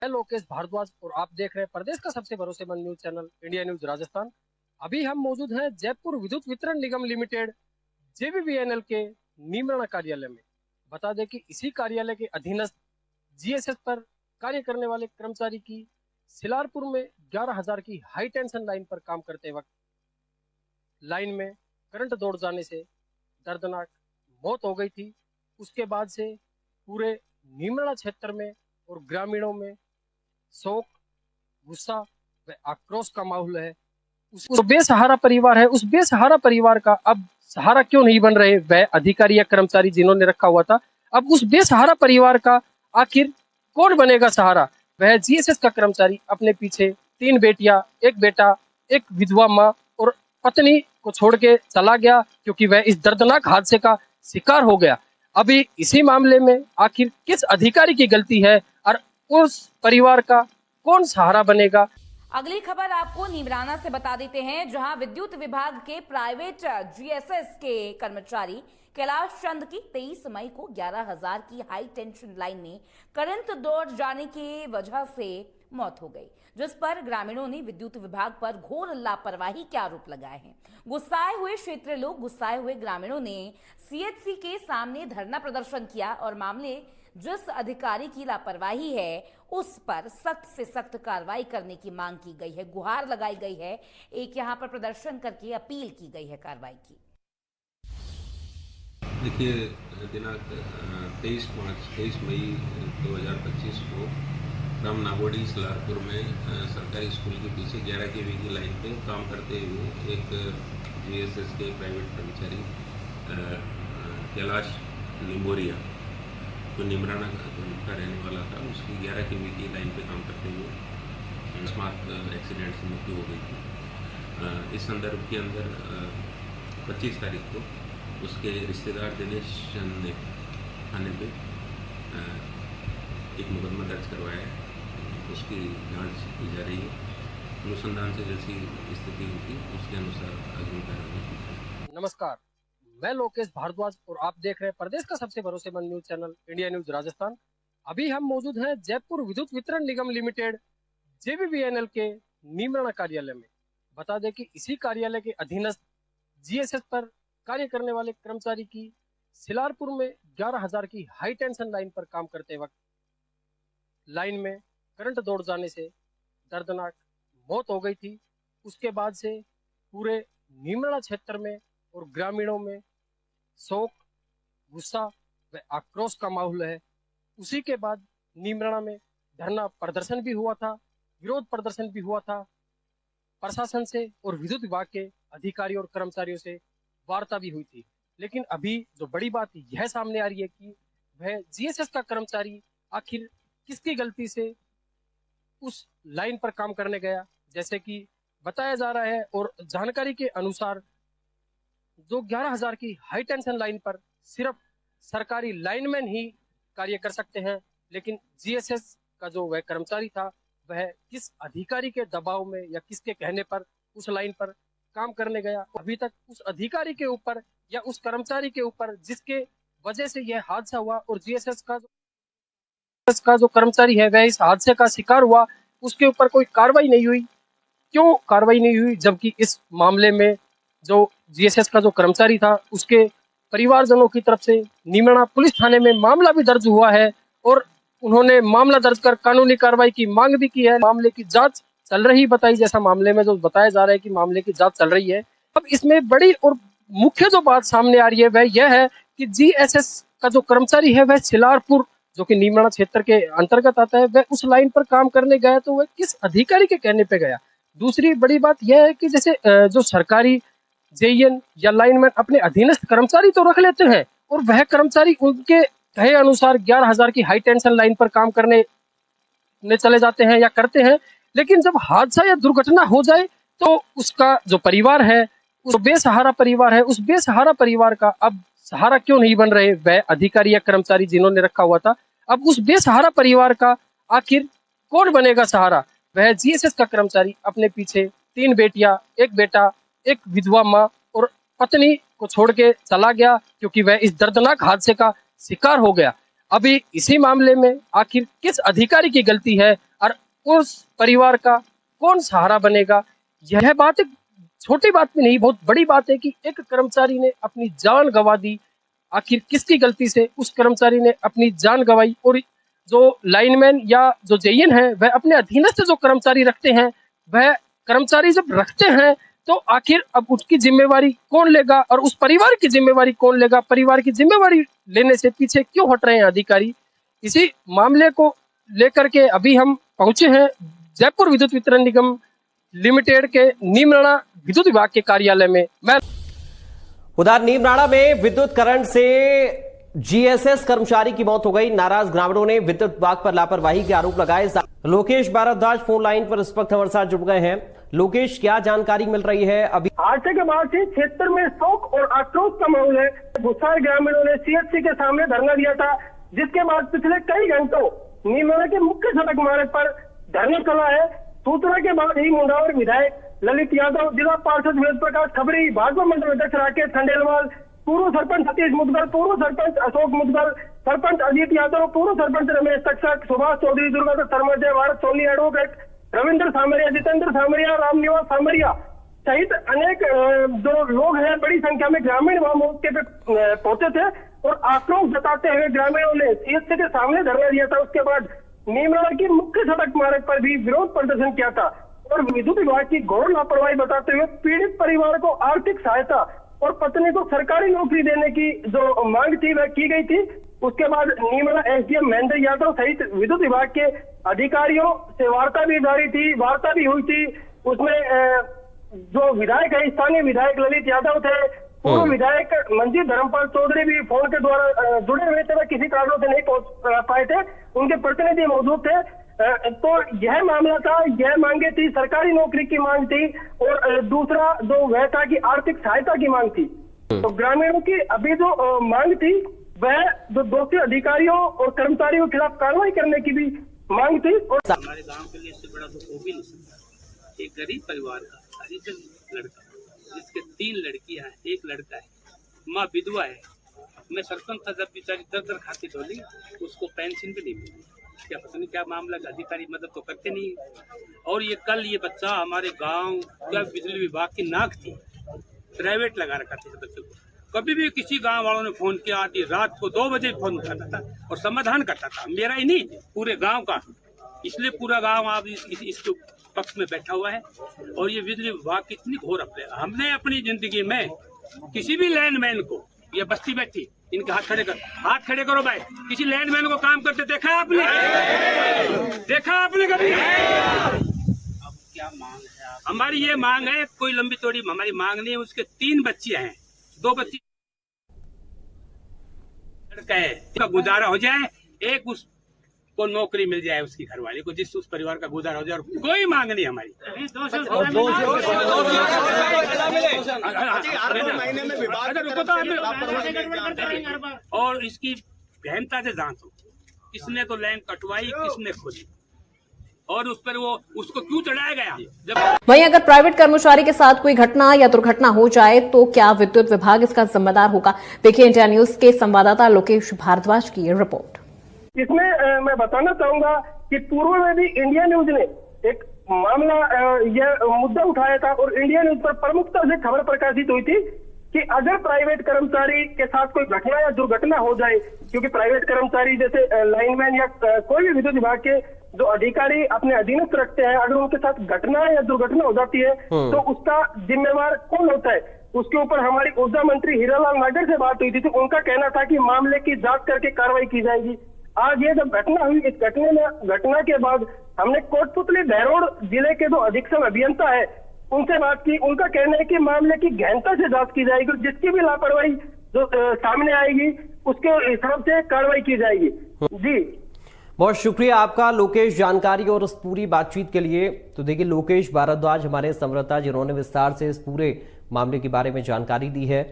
मैं लोकेश भारद्वाज और आप देख रहे हैं प्रदेश का सबसे भरोसेमंद news channel India news Rajasthan. अभी हम मौजूद हैं जयपुर विद्युत वितरण निगम लिमिटेड जेवीबीएनएल के नीमराणा कार्यालय में। बता दें कि इसी कार्यालय के अधीनस्थ जीएसएस पर कार्य करने वाले कर्मचारी की सिलारपुर में 11,000 की हाई टेंशन लाइन पर काम करते वक्त लाइन में करंट दौड़ जाने से दर्दनाक मौत हो गई थी। उसके बाद से पूरे नीमराणा क्षेत्र में और ग्रामीणों में शोक, गुस्सा व आक्रोश का माहौल है। उस बेसहारा परिवार है, उस बेसहारा परिवार का अब सहारा क्यों नहीं बन रहे वह अधिकारी या कर्मचारी जिन्होंने रखा हुआ था। अब उस बेसहारा परिवार का आखिर कौन बनेगा सहारा। वह जीएसएस का कर्मचारी अपने पीछे 3 बेटियां, 1 बेटा, 1 विधवा माँ और पत्नी को छोड़ के चला गया क्योंकि वह इस दर्दनाक हादसे का शिकार हो गया। अभी इसी मामले में आखिर किस अधिकारी की गलती है और उस परिवार का कौन सहारा बनेगा। अगली खबर आपको नीमराना से बता देते हैं, जहां विद्युत विभाग के प्राइवेट जीएसएस के कर्मचारी कैलाश चंद की 23 मई को 11,000 की हाई टेंशन लाइन में करंट दौड़ जाने की वजह से मौत हो गई, जिस पर ग्रामीणों ने विद्युत विभाग पर घोर लापरवाही के आरोप लगाए हैं। गुस्साए हुए क्षेत्रीय लोग, गुस्साए हुए ग्रामीणों ने सीएचसी के सामने धरना प्रदर्शन किया और मामले जिस अधिकारी की लापरवाही है उस पर सख्त से सख्त कार्रवाई करने की मांग की गई है, गुहार लगाई गई है। एक यहाँ पर प्रदर्शन करके अपील की गई है कार्रवाई की। देखिए, दिनांक 23 मई 2025 को राम नागोड़ी सलारपुर में सरकारी स्कूल के पीछे 11 केवी की लाइन पे काम करते हुए एक जीएसएस के प्राइवेट कर्मचारी कैलाश निमोरिया जो नीमराणा का रहने वाला था, उसकी 11 केवी की लाइन पे काम करते हुए अकस्मात एक्सीडेंट से मृत्यु हो गई थी। इस संदर्भ के अंदर 25 तारीख को उसके रिश्तेदार दिनेश चंद ने थाने पे एक मुकदमा दर्ज करवाया है। उसकी जांच की जा रही है। अनुसंधान से जैसी स्थिति होगी उसके अनुसार आगे कार्रवाई की जाएगी। नमस्कार, मैं लोकेश भारद्वाज और आप देख रहे हैं प्रदेश का सबसे भरोसेमंद news channel India news Rajasthan. अभी हम मौजूद हैं जयपुर विद्युत वितरण निगम लिमिटेड जेवीबीएनएल के नीमराणा कार्यालय में। बता दें कि इसी कार्यालय के अधीनस्थ जीएसएस पर कार्य करने वाले कर्मचारी की सिलारपुर में 11,000 की हाई टेंशन लाइन पर काम करते वक्त लाइन में करंट दौड़ जाने से दर्दनाक मौत हो गई थी। उसके बाद से पूरे नीमराणा क्षेत्र में और ग्रामीणों में शोक, गुस्सा व आक्रोश का माहौल है। उसी के बाद नीमराणा में धरना प्रदर्शन भी हुआ था, विरोध प्रदर्शन भी हुआ था। प्रशासन से और विद्युत विभाग के अधिकारियों और कर्मचारियों से वार्ता भी हुई थी। लेकिन अभी जो बड़ी बात यह सामने आ रही है कि वह जीएसएस का कर्मचारी आखिर किसकी गलती से उस लाइन पर काम करने गया। जैसे कि बताया जा रहा है और जानकारी के अनुसार जो 11,000 की हाई टेंशन लाइन पर सिर्फ सरकारी लाइनमैन ही कार्य कर सकते हैं, लेकिन जीएसएस का जो वह कर्मचारी था वह किस अधिकारी के दबाव में या किसके कहने पर उस लाइन पर काम करने गया। अभी तक उस अधिकारी के ऊपर या उस कर्मचारी के ऊपर जिसके वजह से यह हादसा हुआ और जीएसएस का जो कर्मचारी है वह इस हादसे का शिकार हुआ, उसके ऊपर कोई कार्रवाई नहीं हुई। क्यों कार्रवाई नहीं हुई, जबकि इस मामले में जो जीएसएस का जो कर्मचारी था उसके परिवारजनों की तरफ से नीमराणा पुलिस थाने में मामला भी दर्ज हुआ है और उन्होंने मामला दर्ज कर कानूनी कार्रवाई की मांग भी की है। मामले की जांच चल रही बताई, जैसा मामले में जो बताया जा रहा है कि मामले की जांच चल रही है। अब इसमें बड़ी और मुख्य जो बात सामने आ रही है वह यह है कि जीएसएस का जो कर्मचारी है वह सिलारपुर जो कि नीमराणा क्षेत्र के अंतर्गत आता है, वह उस लाइन पर काम करने गया तो वह किस अधिकारी के कहने पे गया। दूसरी बड़ी बात यह है कि जैसे जो सरकारी जेईएन या लाइनमैन अपने अधीनस्थ कर्मचारी तो रख लेते हैं और वह कर्मचारी उनके कहे अनुसार 11,000 की हाई टेंशन लाइन पर काम करने चले जाते हैं या करते हैं, लेकिन जब हादसा या दुर्घटना हो जाए तो उसका जो परिवार है, उस बेसहारा परिवार है, उस बेसहारा परिवार का अब सहारा क्यों नहीं बन रहे वह अधिकारी या कर्मचारी जिन्होंने रखा हुआ था। अब उस बेसहारा परिवार का आखिर कौन बनेगा सहारा। वह जीएसएस का कर्मचारी अपने पीछे 3 बेटियां, 1 बेटा, 1 विधवा माँ और पत्नी को छोड़ के चला गया क्योंकि वह इस दर्दनाक हादसे का शिकार हो गया। अभी इसी मामले में आखिर किस अधिकारी की गलती है उस परिवार का कौन सहारा बनेगा। यह बात एक छोटी बात भी नहीं, बहुत बड़ी बात है कि एक कर्मचारी ने अपनी जान गंवा दी। आखिर किसकी गलती से उस कर्मचारी ने अपनी जान गंवाई, और जो लाइनमैन या जो जेईएन है वह अपने अधीनस्थ जो कर्मचारी रखते हैं, वह कर्मचारी जब रखते हैं तो आखिर अब उसकी जिम्मेवारी कौन लेगा और उस परिवार की जिम्मेवारी कौन लेगा। परिवार की जिम्मेवारी लेने से पीछे क्यों हट रहे हैं अधिकारी। इसी मामले को लेकर के अभी हम पहुंचे हैं जयपुर विद्युत वितरण निगम लिमिटेड के नीमराणा विद्युत विभाग के कार्यालय में। मैं उधर नीमराणा में विद्युत करंट से जीएसएस कर्मचारी की मौत हो गई। नाराज ग्रामीणों ने विद्युत विभाग पर लापरवाही के आरोप लगाए। लोकेश भारद्वाज फोन लाइन पर इस वक्त हमारे साथ जुड़ गए हैं। लोकेश, क्या जानकारी मिल रही है अभी? हादसे के बाद से क्षेत्र में शोक और आक्रोश का माहौल है। गुस्साए ग्रामीणों ने सीएचसी के सामने धरना दिया था, जिसके बाद पिछले कई घंटों नीमराणा के मुख्य सड़क मार्ग पर धरना चला है। सूचना के बाद ही मुंडावर विधायक ललित यादव, जिला पार्षद वेद प्रकाश खबरी, भाजपा मंडल अध्यक्ष राकेश खंडेलवाल, पूर्व सरपंच सतीश मुदगल, पूर्व सरपंच अशोक मुदगल, सरपंच अजीत यादव, पूर्व सरपंच रमेश तक्षक, सुभाष चौधरी, दुर्गादत्त शर्मा, जय भारत सोनी, एडवोकेट रविंद्र सामरिया, जितेंद्र सामरिया, रामनिवास सामरिया सहित अनेक जो लोग हैं, बड़ी संख्या में ग्रामीण वहां मौके पे पहुंचे थे और आक्रोश जताते हुए ग्रामीणों ने सीएचसी के सामने धरना दिया था। उसके बाद नीमराणा की मुख्य सड़क मार्ग पर भी विरोध प्रदर्शन किया था और विद्युत विभाग की घोर लापरवाही बताते हुए पीड़ित परिवार को आर्थिक सहायता और पत्नी को सरकारी नौकरी देने की जो मांग थी वह की गई थी। उसके बाद नीमराणा एसडीएम महेंद्र यादव सहित विद्युत विभाग के अधिकारियों से वार्ता भी जारी थी, वार्ता भी हुई थी। उसमें जो विधायक है, स्थानीय विधायक ललित यादव थे, पूर्व विधायक मंजीत धर्मपाल चौधरी भी फोन के द्वारा जुड़े हुए थे, वह किसी कारणों से नहीं पहुंच पाए थे, उनके प्रतिनिधि मौजूद थे। तो यह मामला था, यह मांगे थी, सरकारी नौकरी की मांग थी और दूसरा जो वह था कि आर्थिक सहायता की मांग थी। तो ग्रामीणों की अभी जो मांग थी वह जो दोषी अधिकारियों और कर्मचारियों के खिलाफ कार्रवाई करने की भी मांग थी। और हमारे गांव के लिए इससे बड़ा दुख हो भी नहीं सकता। एक गरीब परिवार का हरिजन लड़का, जिसके 3 लड़कियां हैं, 1 लड़का है, माँ विधवा है। मैं सरपंच था जब बेचारी दर खाती ढोली, उसको पेंशन भी नहीं मिली। क्या पता नहीं क्या मामला, अधिकारी मदद तो करते नहीं। और ये कल ये बच्चा हमारे गांव का बिजली विभाग की नाक थी, प्राइवेट लगा रखा था बच्चे को। कभी भी किसी गांव वालों ने फोन किया, आधी रात को 2 बजे फोन उठाता था और समाधान करता था, मेरा ही नहीं पूरे गांव का। इसलिए पूरा गांव आप इसके पक्ष में बैठा हुआ है। और ये बिजली विभाग की इतनी घोर अपने, हमने अपनी जिंदगी में किसी भी लैंडमैन को, ये बस्ती बैठी, इनके हाथ खड़े करो भाई, किसी लैंडमैन को काम करते देखा आपने? देखा आपने कभी? अब क्या मांग है? हमारी ये मांग है, कोई लंबी चौड़ी हमारी मांग नहीं है। उसके 3 बच्चियां हैं, 2 बच्ची लड़का है, उसका गुजारा हो जाए, एक उसको नौकरी मिल जाए, उसकी घरवाली को, जिससे उस परिवार का गुजारा हो जाए। और कोई मांग नहीं हमारी। और इसकी गहनता से जांच हो, किसने तो लाइन कटवाई, किसने खोली, और उस पर वो उसको क्यों चढ़ाया गया। जब वहीं अगर प्राइवेट कर्मचारी के साथ कोई घटना या दुर्घटना हो जाए तो क्या विद्युत विभाग इसका जिम्मेदार होगा? देखिए इंडिया न्यूज के संवाददाता लोकेश भारद्वाज की रिपोर्ट। इसमें मैं बताना चाहूंगा कि पूर्व में भी इंडिया न्यूज ने एक मामला, यह मुद्दा उठाया था और इंडिया न्यूज पर प्रमुखता से खबर प्रकाशित हुई थी कि अगर प्राइवेट कर्मचारी के साथ कोई घटना या दुर्घटना हो जाए, क्योंकि प्राइवेट कर्मचारी जैसे लाइनमैन या कोई भी विद्युत विभाग के जो अधिकारी अपने अधीनस्थ रखते हैं, अगर उनके साथ घटना या दुर्घटना हो जाती है तो उसका जिम्मेवार कौन होता है? उसके ऊपर हमारी ऊर्जा मंत्री हीरालाल नागर से बात हुई थी, तो उनका कहना था कि मामले की जांच करके कार्रवाई की जाएगी। आज ये जब घटना हुई, इस घटना के बाद हमने कोटपुतली बहरोड जिले के जो अधीक्षक अभियंता है उनसे बात की। उनका कहना है कि मामले की गहनता से जांच की जाएगी, जिसकी भी लापरवाही जो सामने आएगी उसके हिसाब से कार्रवाई की जाएगी। जी बहुत शुक्रिया आपका लोकेश, जानकारी और उस पूरी बातचीत के लिए। तो देखिए लोकेश भारद्वाज हमारे संवाददाता, जिन्होंने विस्तार से इस पूरे मामले के बारे में जानकारी दी है।